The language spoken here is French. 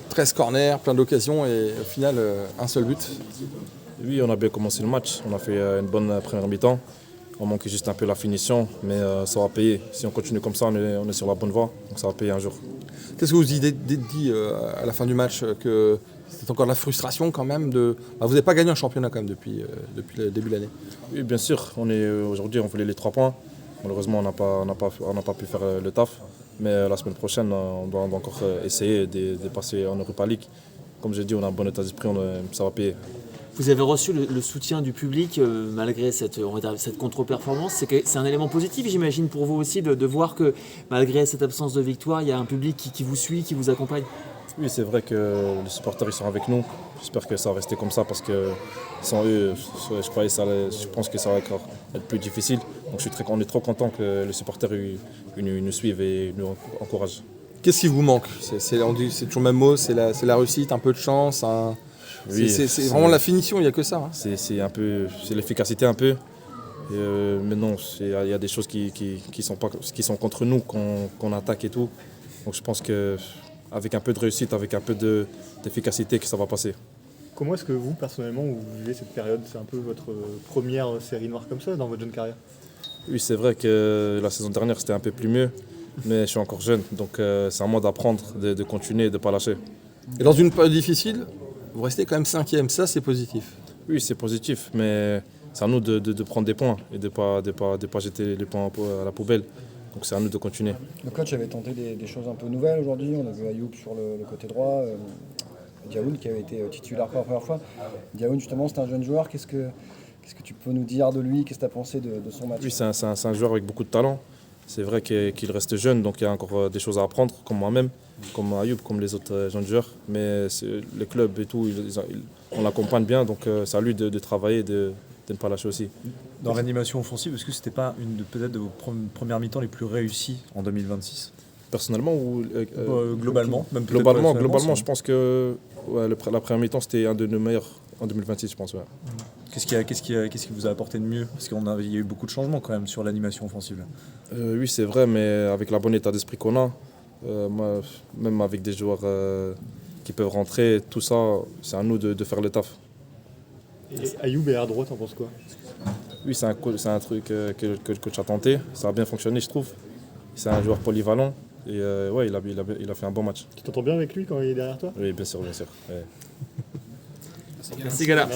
13 corners, plein d'occasions et au final un seul but. Oui, on a bien commencé le match. On a fait une bonne première mi-temps. On manquait juste un peu la finition, mais ça va payer. Si on continue comme ça, on est sur la bonne voie, donc ça va payer un jour. Qu'est-ce que vous dites à la fin du match que c'est encore de la frustration quand même vous n'avez pas gagné un championnat quand même depuis le début de l'année. Oui, bien sûr. Aujourd'hui, on voulait les 3 points. Malheureusement, on n'a pas pu faire le taf. Mais la semaine prochaine, on doit encore essayer de passer en Europa League. Comme j'ai dit, on a un bon état d'esprit, ça va payer. Vous avez reçu le soutien du public malgré cette contre-performance. C'est un élément positif, j'imagine, pour vous aussi, de voir que malgré cette absence de victoire, il y a un public qui vous suit, qui vous accompagne. Oui, c'est vrai que les supporters ils sont avec nous. J'espère que ça va rester comme ça parce que sans eux, je pense que ça va encore être plus difficile. Donc on est trop content que les supporters ils nous suivent et nous encouragent. Qu'est-ce qui vous manque ? C'est toujours le même mot, c'est la réussite, un peu de chance. Oui, c'est vraiment la finition, il n'y a que ça. Hein. C'est l'efficacité un peu. Mais non, il y a des choses qui sont contre nous, qu'on attaque et tout. Donc je pense qu'avec un peu de réussite, avec un peu d'efficacité, que ça va passer. Comment est-ce que vous, personnellement, vous vivez cette période ? C'est un peu votre première série noire comme ça dans votre jeune carrière ? Oui, c'est vrai que la saison dernière, c'était un peu plus mieux. Mais je suis encore jeune, donc c'est à moi d'apprendre, de continuer, de ne pas lâcher. Et dans une période difficile, vous restez quand même 5e, ça c'est positif. Oui, c'est positif, mais c'est à nous de prendre des points et de ne pas jeter les points à la poubelle. Donc c'est à nous de continuer. Le coach avait tenté des choses un peu nouvelles aujourd'hui. On a vu Ayoub sur le côté droit, Diaoun qui avait été titulaire pour la première fois. Diaoun, justement, c'est un jeune joueur. Qu'est-ce que tu peux nous dire de lui ? Qu'est-ce que tu as pensé de son match ? Oui, c'est un joueur avec beaucoup de talent. C'est vrai qu'il reste jeune, donc il y a encore des choses à apprendre, comme moi-même, comme Ayoub, comme les autres jeunes joueurs. Mais les clubs et tout, on l'accompagne bien, donc c'est à lui de travailler, de ne pas lâcher aussi. Dans l'animation offensive, est-ce que c'était pas peut-être de vos premières mi-temps les plus réussies en 2026 ? Personnellement ou globalement, même globalement, je pense que la première mi-temps c'était un de nos meilleurs en 2026, je pense. Ouais. Qu'est-ce qui vous a apporté de mieux ? Parce qu'il y a eu beaucoup de changements quand même sur l'animation offensive. Oui, c'est vrai, mais avec la bonne état d'esprit qu'on a, même avec des joueurs qui peuvent rentrer, tout ça, c'est à nous de faire le taf. Et Ayoub et air droit, t'en penses quoi ? Oui, c'est un truc que le coach a tenté. Ça a bien fonctionné, je trouve. C'est un joueur polyvalent et ouais, il a fait un bon match. Tu t'entends bien avec lui quand il est derrière toi ? Oui, bien sûr. Ouais. Merci Gala.